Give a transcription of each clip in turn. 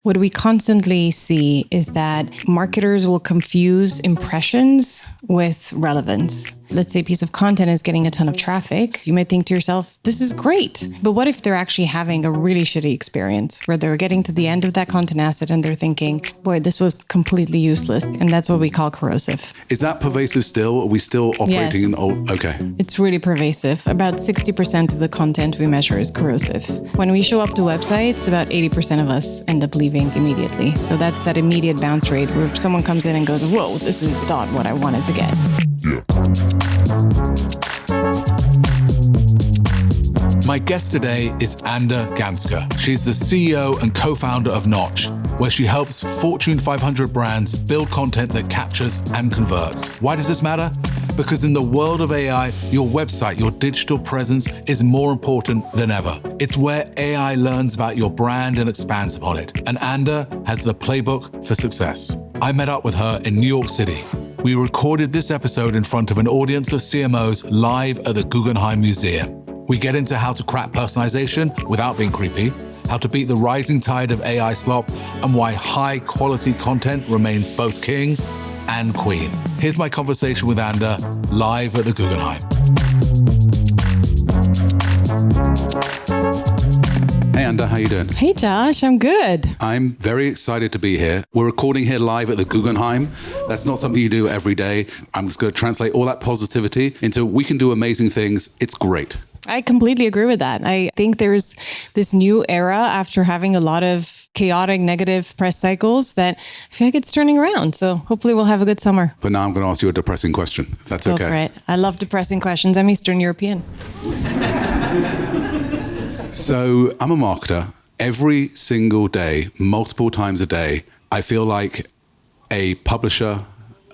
What we constantly see is that marketers will confuse impressions with relevance. Let's say a piece of content is getting a ton of traffic. You might think to yourself, this is great. But what if they're actually having a really shitty experience where they're getting to the end of that content asset and they're thinking, boy, this was completely useless. And that's what we call corrosive. Is that pervasive still? Are we still operating in old? Okay. It's really pervasive. About 60% of the content we measure is corrosive. When we show up to websites, about 80% of us end up leaving immediately. So that's that immediate bounce rate where someone comes in and goes, whoa, this is not what I wanted to get. My guest today is Gansca. She's the CEO and co-founder of Notch, where she helps Fortune 500 brands build content that captures and converts. Why does this matter? Because in the world of AI, your website, your digital presence is more important than ever. It's where AI learns about your brand and expands upon it. And has the playbook for success. I met up with her in New York City. We recorded this episode in front of an audience of CMOs live at the Guggenheim Museum. We get into how to crack personalization without being creepy, how to beat the rising tide of AI slop, and why high-quality content remains both king and queen. Here's my conversation with live at the Guggenheim. Hey, how you doing? Hey, Josh, I'm good. I'm very excited to be here. We're recording here live at the Guggenheim. That's not something you do every day. I'm just going to translate all that positivity into we can do amazing things. It's great. I completely agree with that. I think there's this new era after having a lot of chaotic negative press cycles that I feel like it's turning around. So hopefully we'll have a good summer. But now I'm going to ask you a depressing question, if that's okay. Go for it. I love depressing questions. I'm Eastern European. So I'm a marketer. Every single day, multiple times a day, I feel like a publisher,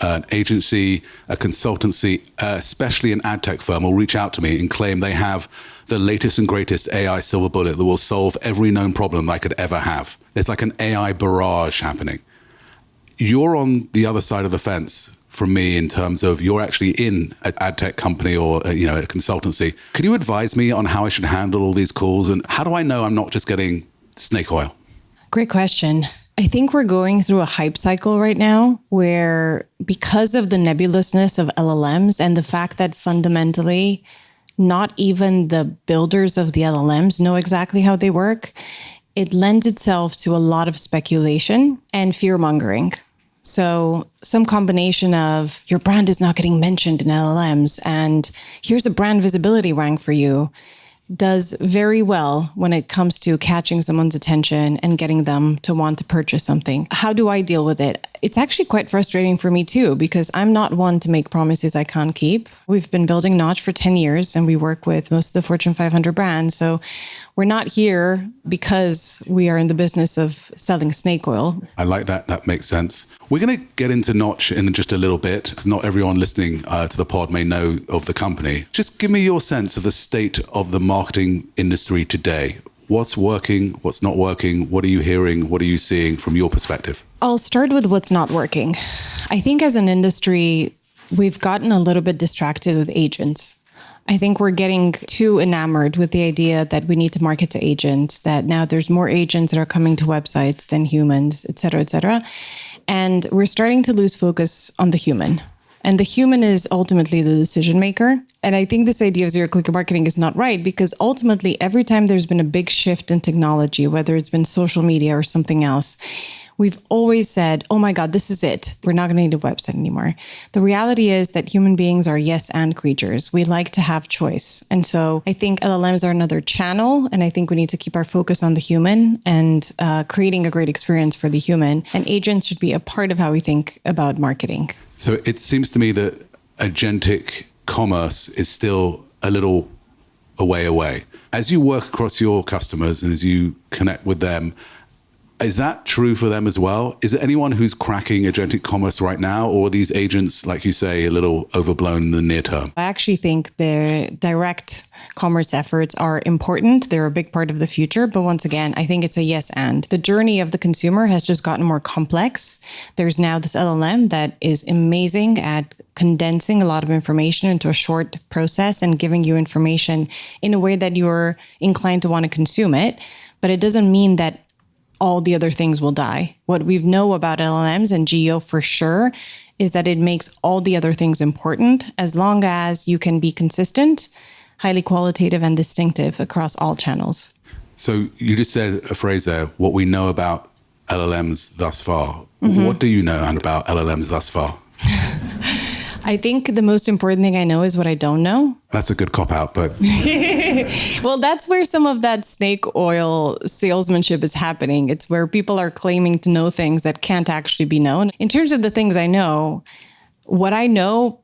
an agency, a consultancy, especially an ad tech firm will reach out to me and claim they have the latest and greatest AI silver bullet that will solve every known problem I could ever have. There's like an AI barrage happening. You're on the other side of the fence from me in terms of you're actually in an ad tech company or a consultancy. Can you advise me on how I should handle all these calls? And how do I know I'm not just getting snake oil? Great question. I think we're going through a hype cycle right now where because of the nebulousness of LLMs and the fact that fundamentally not even the builders of the LLMs know exactly how they work, it lends itself to a lot of speculation and fear-mongering. So some combination of your brand is not getting mentioned in LLMs and here's a brand visibility rank for you does very well when it comes to catching someone's attention and getting them to want to purchase something. How do I deal with it? It's actually quite frustrating for me too, because I'm not one to make promises I can't keep. We've been building Notch for 10 years and we work with most of the Fortune 500 brands. So we're not here because we are in the business of selling snake oil. I like that. That makes sense. We're going to get into Notch in just a little bit because not everyone listening to the pod may know of the company. Just give me your sense of the state of the marketing industry today. What's working? What's not working? What are you hearing? What are you seeing from your perspective? I'll start with what's not working. I think as an industry, we've gotten a little bit distracted with agents. I think we're getting too enamored with the idea that we need to market to agents, that now there's more agents that are coming to websites than humans, et cetera, et cetera. And we're starting to lose focus on the human. And the human is ultimately the decision maker. And I think this idea of zero-click marketing is not right because ultimately every time there's been a big shift in technology, whether it's been social media or something else, we've always said, oh my God, this is it. We're not going to need a website anymore. The reality is that human beings are yes and creatures. We like to have choice. And so I think LLMs are another channel. And I think we need to keep our focus on the human and creating a great experience for the human. And agents should be a part of how we think about marketing. So it seems to me that agentic commerce is still a little way away. As you work across your customers and as you connect with them, is that true for them as well? Is there anyone who's cracking agentic commerce right now, or are these agents, like you say, a little overblown in the near term? I actually think the direct commerce efforts are important. They're a big part of the future. But once again, I think it's a yes and. The journey of the consumer has just gotten more complex. There's now this LLM that is amazing at condensing a lot of information into a short process and giving you information in a way that you're inclined to want to consume it. But it doesn't mean that all the other things will die. What we know about LLMs and GEO for sure is that it makes all the other things important as long as you can be consistent, highly qualitative, and distinctive across all channels. So you just said a phrase there, what we know about LLMs thus far. What do you know about LLMs thus far? I think the most important thing I know is what I don't know. That's a good cop-out, but... Well, that's where some of that snake oil salesmanship is happening. It's where people are claiming to know things that can't actually be known. In terms of the things I know, what I know,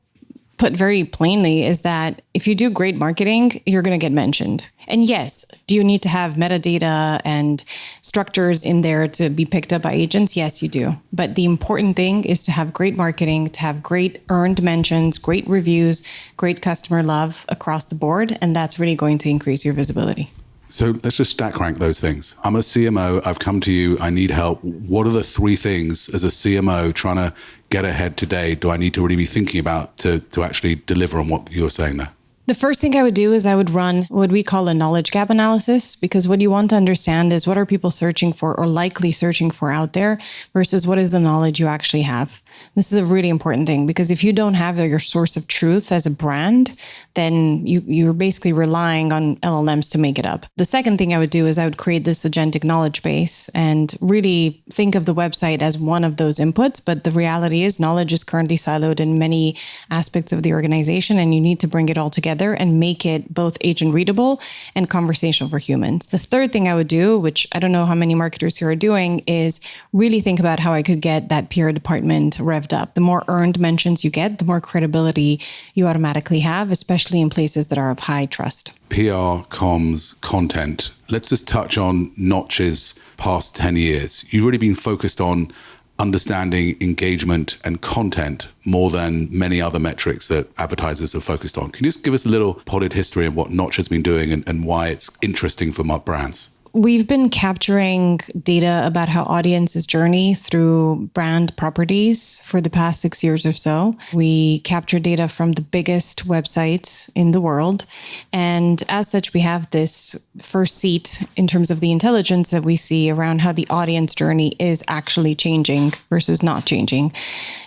put very plainly, is that if you do great marketing, you're going to get mentioned. And yes, do you need to have metadata and structures in there to be picked up by agents? Yes, you do. But the important thing is to have great marketing, to have great earned mentions, great reviews, great customer love across the board. And that's really going to increase your visibility. So let's just stack rank those things. I'm a CMO. I've come to you. I need help. What are the three things as a CMO trying to get ahead today do I need to really be thinking about to actually deliver on what you're saying there? The first thing I would do is I would run what we call a knowledge gap analysis, because what you want to understand is what are people searching for or likely searching for out there versus what is the knowledge you actually have. This is a really important thing, because if you don't have your source of truth as a brand, then you're basically relying on LLMs to make it up. The second thing I would do is I would create this agentic knowledge base and really think of the website as one of those inputs. But the reality is knowledge is currently siloed in many aspects of the organization, and you need to bring it all together and make it both agent readable and conversational for humans. The third thing I would do, which I don't know how many marketers here are doing, is really think about how I could get that PR department revved up. The more earned mentions you get, the more credibility you automatically have, especially in places that are of high trust. PR, comms, content. Let's just touch on Notch's past 10 years. You've really been focused on understanding engagement and content more than many other metrics that advertisers are focused on. Can you just give us a little potted history of what Notch has been doing and why it's interesting for my brands? We've been capturing data about how audiences journey through brand properties for the past 6 years or so. We capture data from the biggest websites in the world. And as such, we have this first seat in terms of the intelligence that we see around how the audience journey is actually changing versus not changing.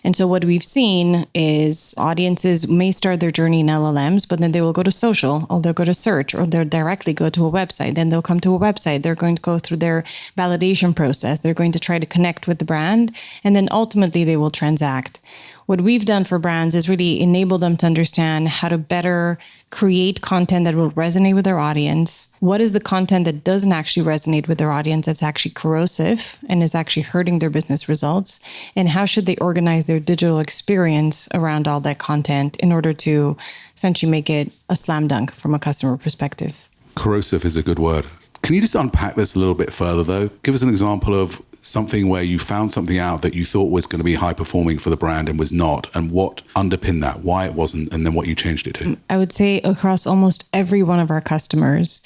And so what we've seen is audiences may start their journey in LLMs, but then they will go to social, or they'll go to search, or they'll directly go to a website. Then they'll come to a website. They're going to go through their validation process. They're going to try to connect with the brand, and then ultimately they will transact. What we've done for brands is really enable them to understand how to better create content that will resonate with their audience. What is the content that doesn't actually resonate with their audience, that's actually corrosive and is actually hurting their business results? And how should they organize their digital experience around all that content in order to essentially make it a slam dunk from a customer perspective? Corrosive is a good word. Can you just unpack this a little bit further, though? Give us an example of something where you found something out that you thought was going to be high performing for the brand and was not, and what underpinned that, why it wasn't, and then what you changed it to. I would say across almost every one of our customers,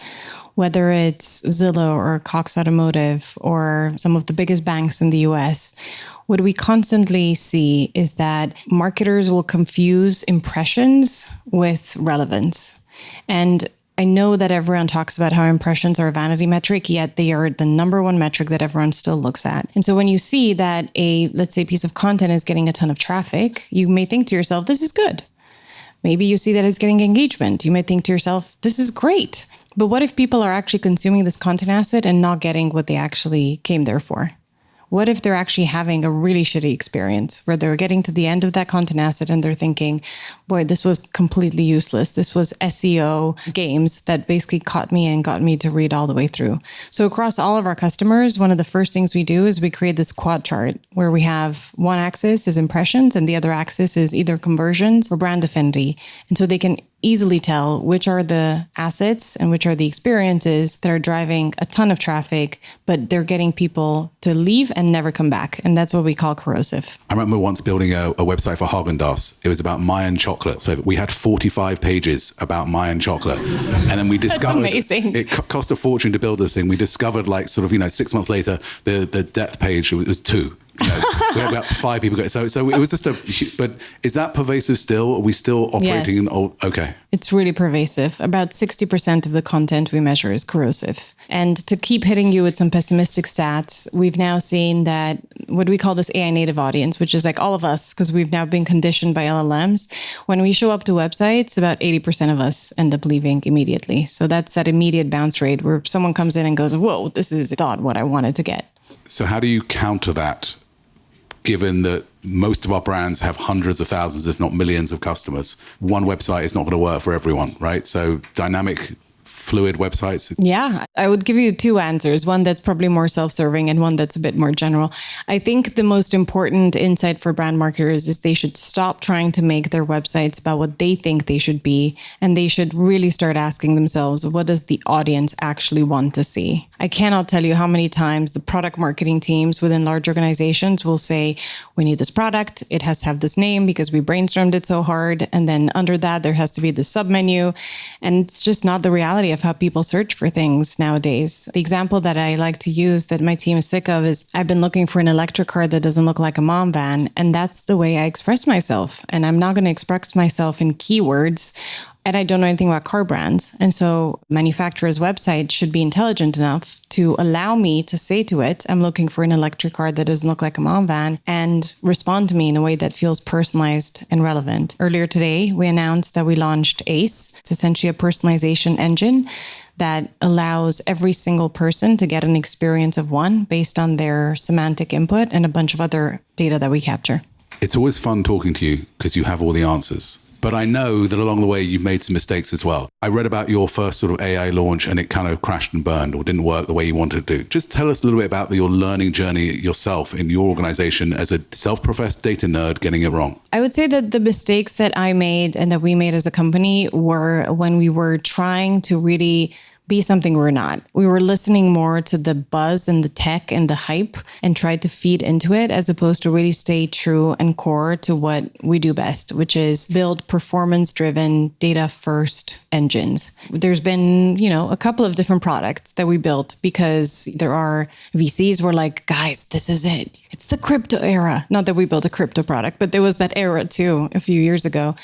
whether it's Zillow or Cox Automotive or some of the biggest banks in the US, what we constantly see is that marketers will confuse impressions with relevance. And I know that everyone talks about how impressions are a vanity metric, yet they are the number one metric that everyone still looks at. And so when you see that let's say, piece of content is getting a ton of traffic, you may think to yourself, this is good. Maybe you see that it's getting engagement. You might think to yourself, this is great. But what if people are actually consuming this content asset and not getting what they actually came there for? What if they're actually having a really shitty experience where they're getting to the end of that content asset and they're thinking, boy, this was completely useless. This was SEO games that basically caught me and got me to read all the way through. So across all of our customers, one of the first things we do is we create this quad chart where we have one axis is impressions and the other axis is either conversions or brand affinity. And so they can easily tell which are the assets and which are the experiences that are driving a ton of traffic, but they're getting people to leave and never come back. And that's what we call corrosive. I remember once building a website for Haagen-Dazs. It was about Mayan chocolate. So we had 45 pages about Mayan chocolate. And then we discovered it cost a fortune to build this thing. We discovered 6 months later, the depth page was 2. We had about 5 people go. So it was just but is that pervasive still? Are we still operating Yes. in old? Okay. It's really pervasive. About 60% of the content we measure is corrosive. And to keep hitting you with some pessimistic stats, we've now seen that what we call this AI native audience, which is like all of us, because we've now been conditioned by LLMs. When we show up to websites, about 80% of us end up leaving immediately. So that's that immediate bounce rate where someone comes in and goes, whoa, this is not what I wanted to get. So how do you counter that, given that most of our brands have hundreds of thousands, if not millions of customers? One website is not going to work for everyone, right? So dynamic, fluid websites. Yeah, I would give you two answers, one that's probably more self-serving and one that's a bit more general. I think the most important insight for brand marketers is they should stop trying to make their websites about what they think they should be, and they should really start asking themselves, what does the audience actually want to see? I cannot tell you how many times the product marketing teams within large organizations will say, we need this product, it has to have this name because we brainstormed it so hard, and then under that there has to be the submenu, and it's just not the reality of how people search for things nowadays. The example that I like to use that my team is sick of is I've been looking for an electric car that doesn't look like a mom van, and that's the way I express myself. And I'm not going to express myself in keywords, and I don't know anything about car brands. And so manufacturer's website should be intelligent enough to allow me to say to it, I'm looking for an electric car that doesn't look like a mom van, and respond to me in a way that feels personalized and relevant. Earlier today, we announced that we launched ACE. It's essentially a personalization engine that allows every single person to get an experience of one based on their semantic input and a bunch of other data that we capture. It's always fun talking to you because you have all the answers. But I know that along the way, you've made some mistakes as well. I read about your first sort of AI launch and it kind of crashed and burned or didn't work the way you wanted to do. Just tell us a little bit about your learning journey yourself in your organization as a self-professed data nerd getting it wrong. I would say that the mistakes that I made and that we made as a company were when we were trying to really be something we're not. We were listening more to the buzz and the tech and the hype and tried to feed into it as opposed to really stay true and core to what we do best, which is build performance-driven, data-first engines. There's been, a couple of different products that we built because there are VCs were like, guys, this is it. It's the crypto era. Not that we built a crypto product, but there was that era too a few years ago.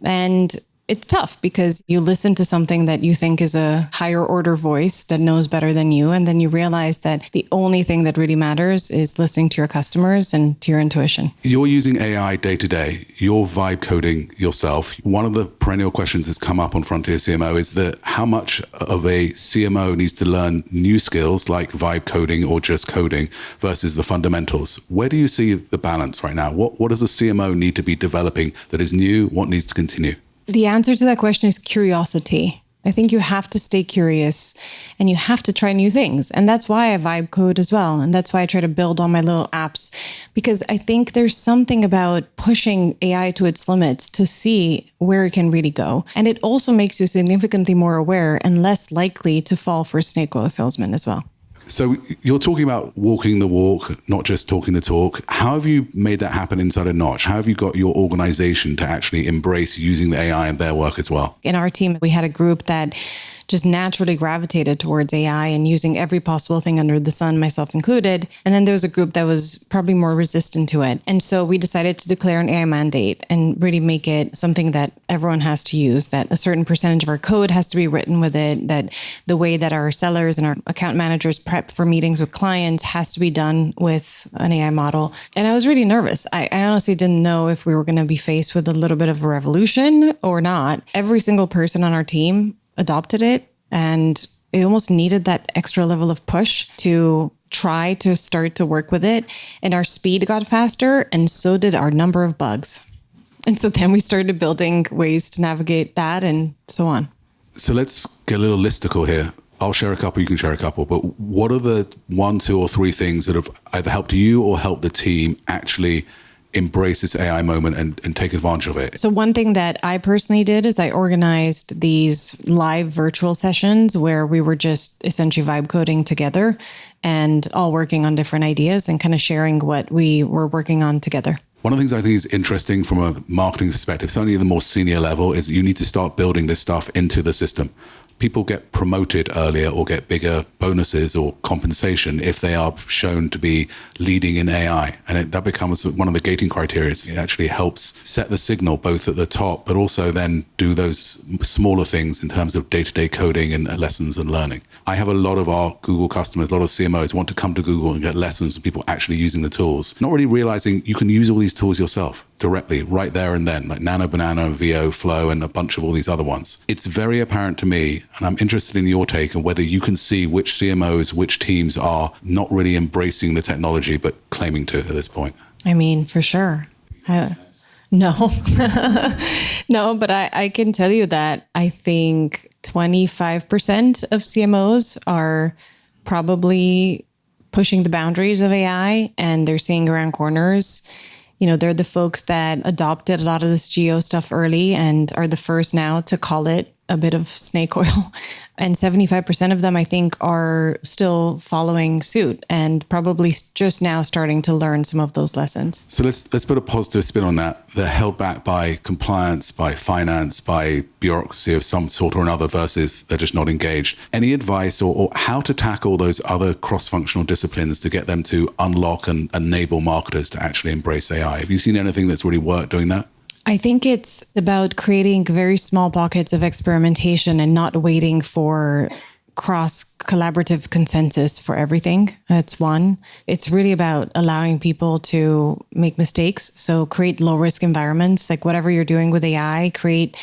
And it's tough because you listen to something that you think is a higher order voice that knows better than you. And then you realize that the only thing that really matters is listening to your customers and to your intuition. You're using AI day to day. You're vibe coding yourself. One of the perennial questions that's come up on Frontier CMO is that how much of a CMO needs to learn new skills like vibe coding or just coding versus the fundamentals. Where do you see the balance right now? What does a CMO need to be developing that is new? What needs to continue? The answer to that question is curiosity. I think you have to stay curious and you have to try new things. And that's why I vibe code as well. And that's why I try to build all my little apps, because I think there's something about pushing AI to its limits to see where it can really go. And it also makes you significantly more aware and less likely to fall for snake oil salesmen as well. So you're talking about walking the walk, not just talking the talk. How have you made that happen inside of Notch? How have you got your organization to actually embrace using the AI in their work as well? In our team, we had a group that just naturally gravitated towards AI and using every possible thing under the sun, myself included. And then there was a group that was probably more resistant to it. And so we decided to declare an AI mandate and really make it something that everyone has to use, that a certain percentage of our code has to be written with it, that the way that our sellers and our account managers prep for meetings with clients has to be done with an AI model. And I was really nervous. I honestly didn't know if we were going to be faced with a little bit of a revolution or not. Every single person on our team adopted it, and it almost needed that extra level of push to try to start to work with it. And our speed got faster, and so did our number of bugs. And so then we started building ways to navigate that and so on. So let's get a little listicle here. I'll share a couple, you can share a couple, but what are the 1, 2, or 3 things that have either helped you or helped the team actually embrace this AI moment and take advantage of it? So one thing that I personally did is I organized these live virtual sessions where we were just essentially vibe coding together and all working on different ideas and kind of sharing what we were working on together. One of the things I think is interesting from a marketing perspective, certainly at the more senior level, is you need to start building this stuff into the system. people get promoted earlier or get bigger bonuses or compensation if they are shown to be leading in AI. And that becomes one of the gating criteria. It actually helps set the signal both at the top, but also then do those smaller things in terms of day-to-day coding and lessons and learning. I have a lot of our Google customers, a lot of CMOs want to come to Google and get lessons of people actually using the tools, not really realizing you can use all these tools yourself directly right there and then, like Nano Banana and VO Flow and a bunch of all these other ones. It's very apparent to me, and I'm interested in your take on whether you can see which CMOs, which teams are not really embracing the technology, but claiming to at this point. I mean, for sure. No, no, but I can tell you that I think 25% of CMOs are probably pushing the boundaries of AI, and they're seeing around corners. You know, they're the folks that adopted a lot of this geo stuff early and are the first now to call it a bit of snake oil. And 75% of them, I think, are still following suit and probably just now starting to learn some of those lessons. So let's put a positive spin on that. They're held back by compliance, by finance, by bureaucracy of some sort or another versus they're just not engaged. Any advice or how to tackle those other cross-functional disciplines to get them to unlock and enable marketers to actually embrace AI? Have you seen anything that's really worked doing that? I think it's about creating very small pockets of experimentation and not waiting for cross-collaborative consensus for everything. That's one. It's really about allowing people to make mistakes. So create low-risk environments, like whatever you're doing with AI, create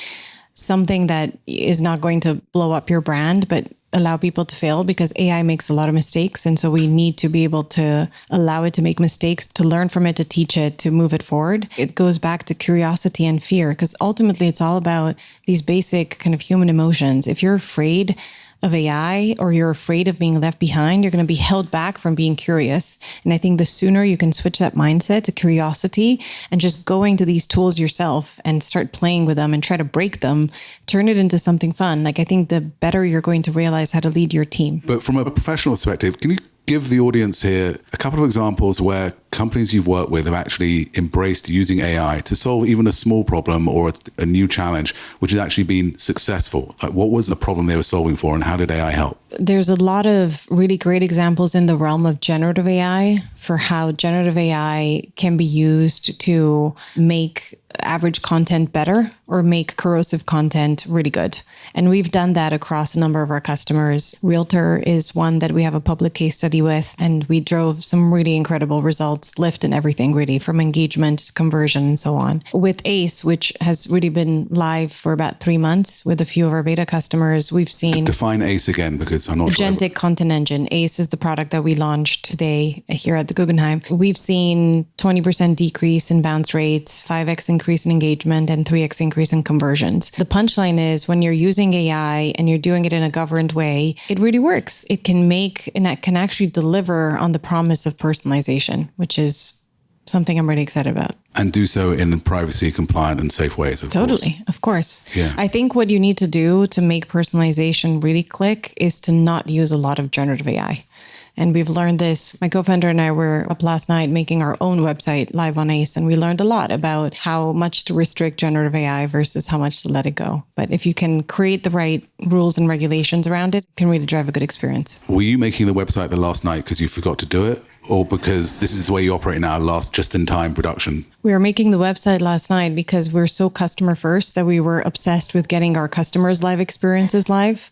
something that is not going to blow up your brand, but allow people to fail, because AI makes a lot of mistakes. And so we need to be able to allow it to make mistakes, to learn from it, to teach it, to move it forward. It goes back to curiosity and fear, because ultimately it's all about these basic kind of human emotions. If you're afraid of AI or you're afraid of being left behind, you're going to be held back from being curious. And I think the sooner you can switch that mindset to curiosity and just going to these tools yourself and start playing with them and try to break them, turn it into something fun. Like, I think the better you're going to realize how to lead your team. But from a professional perspective, can you give the audience here a couple of examples where companies you've worked with have actually embraced using AI to solve even a small problem or a new challenge, which has actually been successful? Like, what was the problem they were solving for and how did AI help? There's a lot of really great examples in the realm of generative AI for how generative AI can be used to make average content better or make corrosive content really good. And we've done that across a number of our customers. Realtor is one that we have a public case study with, and we drove some really incredible results, lift and everything really, from engagement, conversion, and so on. With ACE, which has really been live for about 3 months with a few of our beta customers, we've seen... Define ACE again, because I'm not sure. Agentic Content Engine. ACE is the product that we launched today here at the Guggenheim. We've seen 20% decrease in bounce rates, 5x increase in engagement, and 3x increase in conversions. The punchline is, when you're using AI and you're doing it in a governed way, it really works. It can make, and it can actually deliver on the promise of personalization, which is something I'm really excited about. And do so in privacy compliant and safe ways, of course. Totally, of course. Yeah. I think what you need to do to make personalization really click is to not use a lot of generative AI. And we've learned this. My co-founder and I were up last night making our own website live on ACE, and we learned a lot about how much to restrict generative AI versus how much to let it go. But if you can create the right rules and regulations around it, it can really drive a good experience. Were you making the website the last night because you forgot to do it? Or because this is the way you operate now, just-in-time production? We were making the website last night because we're so customer first that we were obsessed with getting our customers' live experiences live.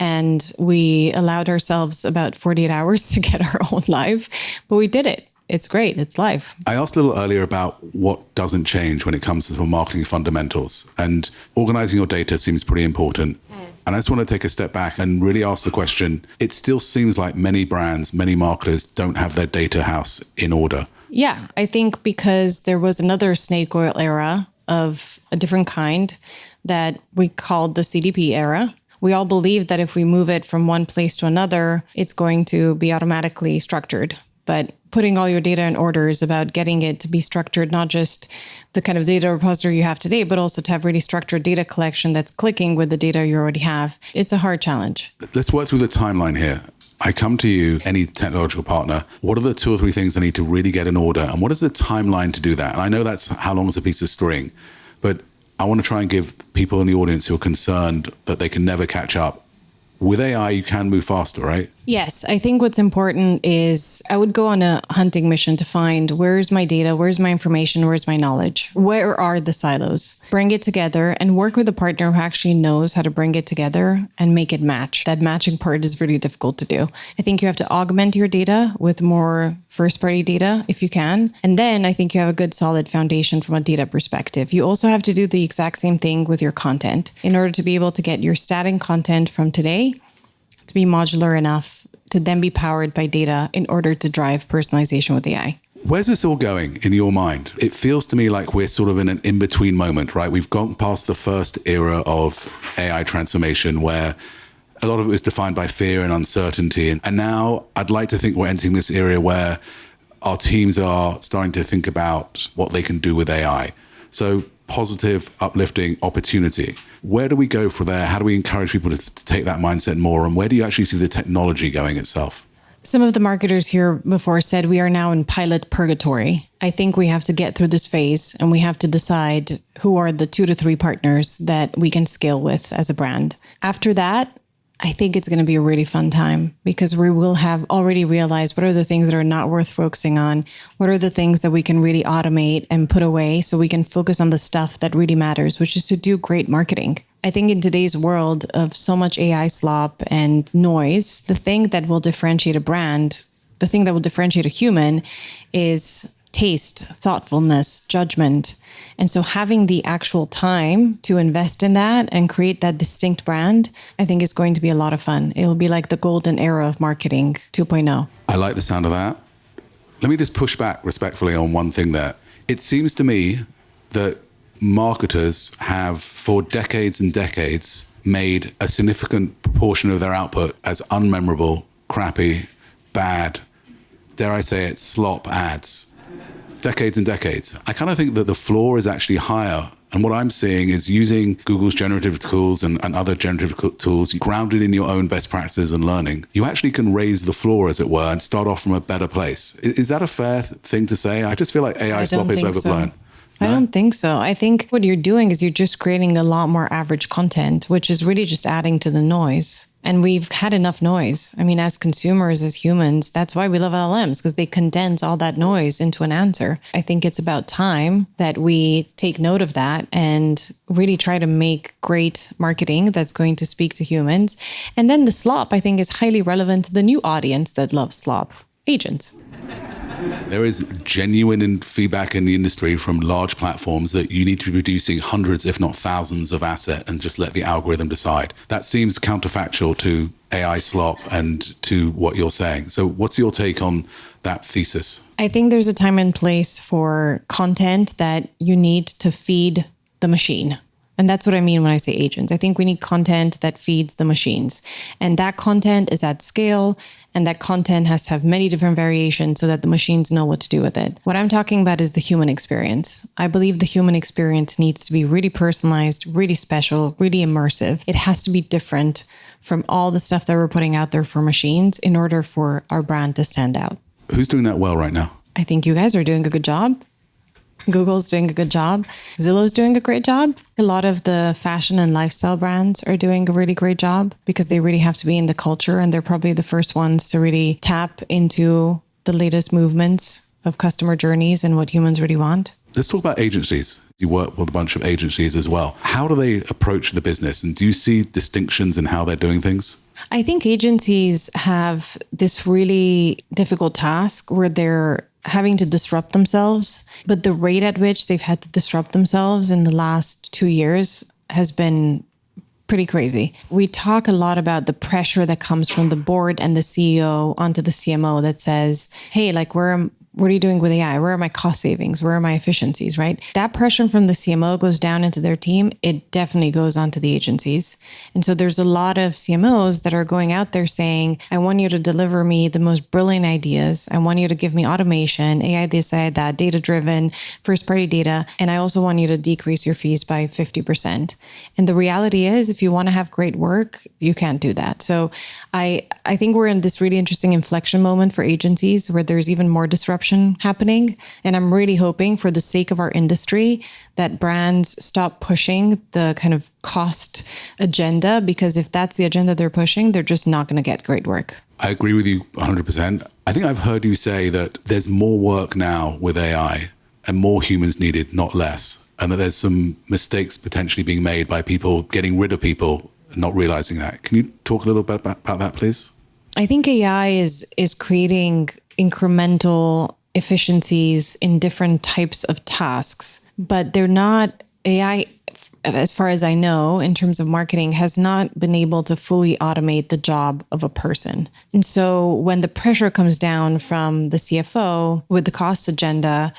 And we allowed ourselves about 48 hours to get our own live, but we did it. It's great. It's live. I asked a little earlier about what doesn't change when it comes to marketing fundamentals, and organizing your data seems pretty important. And I just want to take a step back and really ask the question, it still seems like many brands, many marketers don't have their data house in order. Yeah, I think because there was another snake oil era of a different kind that we called the CDP era. We all believe that if we move it from one place to another, it's going to be automatically structured. But putting all your data in order is about getting it to be structured, not just the kind of data repository you have today, but also to have really structured data collection that's clicking with the data you already have. It's a hard challenge. Let's work through the timeline here. I come to you, any technological partner, what are the 2 or 3 things I need to really get in order? And what is the timeline to do that? And I know that's how long is a piece of string, but I want to try and give people in the audience who are concerned that they can never catch up with AI, you can move faster, right? Yes, I think what's important is I would go on a hunting mission to find where's my data, where's my information, where's my knowledge, where are the silos, bring it together and work with a partner who actually knows how to bring it together and make it match. That matching part is really difficult to do. I think you have to augment your data with more first-party data if you can. And then I think you have a good solid foundation from a data perspective. You also have to do the exact same thing with your content in order to be able to get your static content from today to be modular enough to then be powered by data in order to drive personalization with AI. Where's this all going in your mind? It feels to me like we're sort of in an in-between moment, right? We've gone past the first era of AI transformation where a lot of it was defined by fear and uncertainty. And now I'd like to think we're entering this area where our teams are starting to think about what they can do with AI. So positive, uplifting opportunity. Where do we go from there? How do we encourage people to take that mindset more? And where do you actually see the technology going itself? Some of the marketers here before said we are now in pilot purgatory. I think we have to get through this phase and we have to decide who are the 2 to 3 partners that we can scale with as a brand. After that, I think it's going to be a really fun time because we will have already realized what are the things that are not worth focusing on, what are the things that we can really automate and put away so we can focus on the stuff that really matters, which is to do great marketing. I think in today's world of so much AI slop and noise, the thing that will differentiate a brand, the thing that will differentiate a human is taste, thoughtfulness, judgment. And so having the actual time to invest in that and create that distinct brand, I think is going to be a lot of fun. It'll be like the golden era of marketing 2.0. I like the sound of that. Let me just push back respectfully on one thing there. It seems to me that marketers have for decades and decades made a significant proportion of their output as unmemorable, crappy, bad, dare I say it, slop ads. Decades and decades. I kind of think that the floor is actually higher. And what I'm seeing is using Google's generative tools and other generative tools grounded in your own best practices and learning. You actually can raise the floor, as it were, and start off from a better place. Is that a fair thing to say? I just feel like AI slop is overblown. So. I don't think so. I think what you're doing is you're just creating a lot more average content, which is really just adding to the noise. And we've had enough noise. I mean, as consumers, as humans, that's why we love LLMs, because they condense all that noise into an answer. I think it's about time that we take note of that and really try to make great marketing that's going to speak to humans. And then the slop, I think, is highly relevant to the new audience that loves slop, agents. There is genuine feedback in the industry from large platforms that you need to be producing hundreds, if not thousands of assets and just let the algorithm decide. That seems counterfactual to AI slop and to what you're saying. So what's your take on that thesis? I think there's a time and place for content that you need to feed the machine. And that's what I mean when I say agents. I think we need content that feeds the machines. And that content is at scale, and that content has to have many different variations so that the machines know what to do with it. What I'm talking about is the human experience. I believe the human experience needs to be really personalized, really special, really immersive. It has to be different from all the stuff that we're putting out there for machines in order for our brand to stand out. Who's doing that well right now? I think you guys are doing a good job. Google's doing a good job. Zillow's doing a great job. A lot of the fashion and lifestyle brands are doing a really great job because they really have to be in the culture, and they're probably the first ones to really tap into the latest movements of customer journeys and what humans really want. Let's talk about agencies. You work with a bunch of agencies as well. How do they approach the business? And do you see distinctions in how they're doing things? I think agencies have this really difficult task where they're having to disrupt themselves, but the rate at which they've had to disrupt themselves in the last 2 years has been pretty crazy. We talk a lot about the pressure that comes from the board and the CEO onto the CMO that says, hey, like, what are you doing with AI? Where are my cost savings? Where are my efficiencies, right? That pressure from the CMO goes down into their team. It definitely goes onto the agencies. And so there's a lot of CMOs that are going out there saying, I want you to deliver me the most brilliant ideas. I want you to give me automation, AI this, AI that, data-driven, first-party data. And I also want you to decrease your fees by 50%. And the reality is, if you want to have great work, you can't do that. So I think we're in this really interesting inflection moment for agencies where there's even more disruption disruption happening. And I'm really hoping for the sake of our industry that brands stop pushing the kind of cost agenda, because if that's the agenda they're pushing, they're just not going to get great work. I agree with you 100%. I think I've heard you say that there's more work now with AI and more humans needed, not less. And that there's some mistakes potentially being made by people getting rid of people and not realizing that. Can you talk a little bit about that, please? I think AI is creating incremental efficiencies in different types of tasks, but they're not AI, as far as I know, in terms of marketing, has not been able to fully automate the job of a person. And so when the pressure comes down from the CFO with the cost agenda,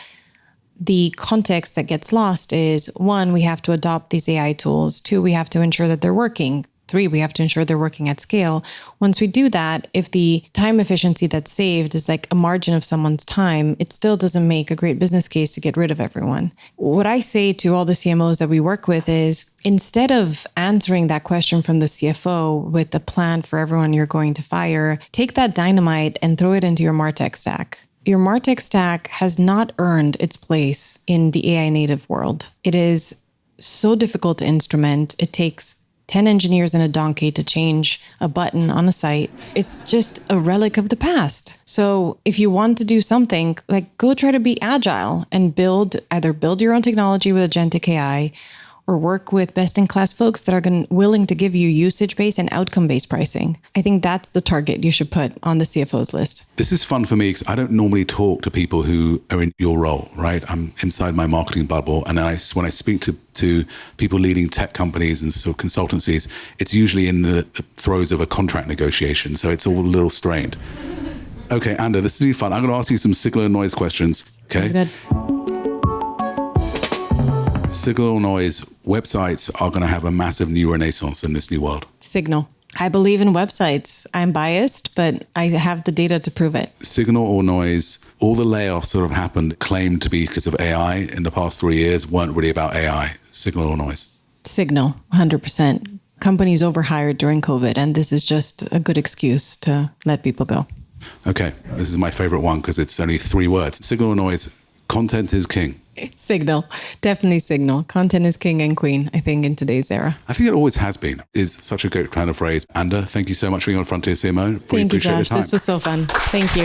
the context that gets lost is, one, we have to adopt these AI tools. Two, we have to ensure that they're working. Three, we have to ensure they're working at scale. Once we do that, if the time efficiency that's saved is like a margin of someone's time, it still doesn't make a great business case to get rid of everyone. What I say to all the CMOs that we work with is, instead of answering that question from the CFO with the plan for everyone you're going to fire, take that dynamite and throw it into your MarTech stack. Your MarTech stack has not earned its place in the AI native world. It is so difficult to instrument. It takes 10 engineers and a donkey to change a button on a site. It's just a relic of the past. So if you want to do something, like, go try to be agile and either build your own technology with agentic AI, or work with best-in-class folks that are willing to give you usage-based and outcome-based pricing. I think that's the target you should put on the CFO's list. This is fun for me because I don't normally talk to people who are in your role, right? I'm inside my marketing bubble. And when I speak to people leading tech companies and sort of consultancies, it's usually in the throes of a contract negotiation. So it's all a little strained. Okay, Ander, this is going to be fun. I'm going to ask you some signal and noise questions. Okay. Sounds good. Signal noise, websites are going to have a massive new renaissance in this new world. Signal. I believe in websites. I'm biased, but I have the data to prove it. Signal or noise, all the layoffs that have happened claimed to be because of AI in the past 3 years weren't really about AI. Signal or noise? Signal, 100%. Companies overhired during COVID, and this is just a good excuse to let people go. Okay, this is my favorite one because it's only 3 words. Signal or noise, content is king. Signal, definitely signal. Content is king and queen, I think, in today's era. I think it always has been. It's such a good kind of phrase. Ander, thank you so much for being on Frontier CMO. Thank you, Josh. This was so fun. Thank you.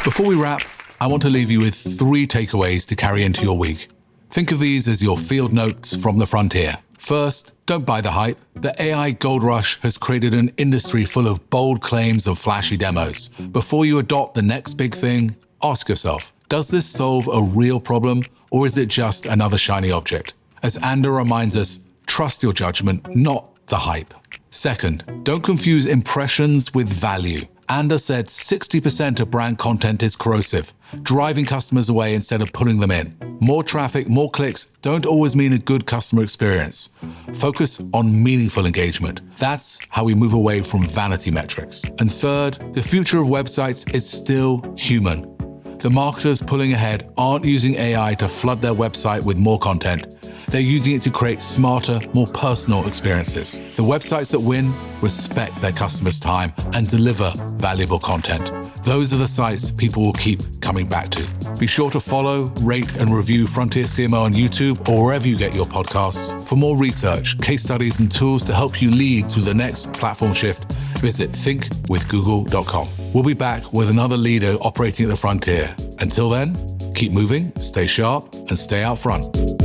Before we wrap, I want to leave you with 3 takeaways to carry into your week. Think of these as your field notes from the frontier. First, don't buy the hype. The AI gold rush has created an industry full of bold claims and flashy demos. Before you adopt the next big thing, ask yourself, does this solve a real problem, or is it just another shiny object? As Ander reminds us, trust your judgment, not the hype. Second, don't confuse impressions with value. Ander said 60% of brand content is corrosive, driving customers away instead of pulling them in. More traffic, more clicks don't always mean a good customer experience. Focus on meaningful engagement. That's how we move away from vanity metrics. And third, the future of websites is still human. The marketers pulling ahead aren't using AI to flood their website with more content. They're using it to create smarter, more personal experiences. The websites that win respect their customers' time and deliver valuable content. Those are the sites people will keep coming back to. Be sure to follow, rate, and review Frontier CMO on YouTube or wherever you get your podcasts. For more research, case studies, and tools to help you lead through the next platform shift, visit thinkwithgoogle.com. We'll be back with another leader operating at the frontier. Until then, keep moving, stay sharp, and stay out front.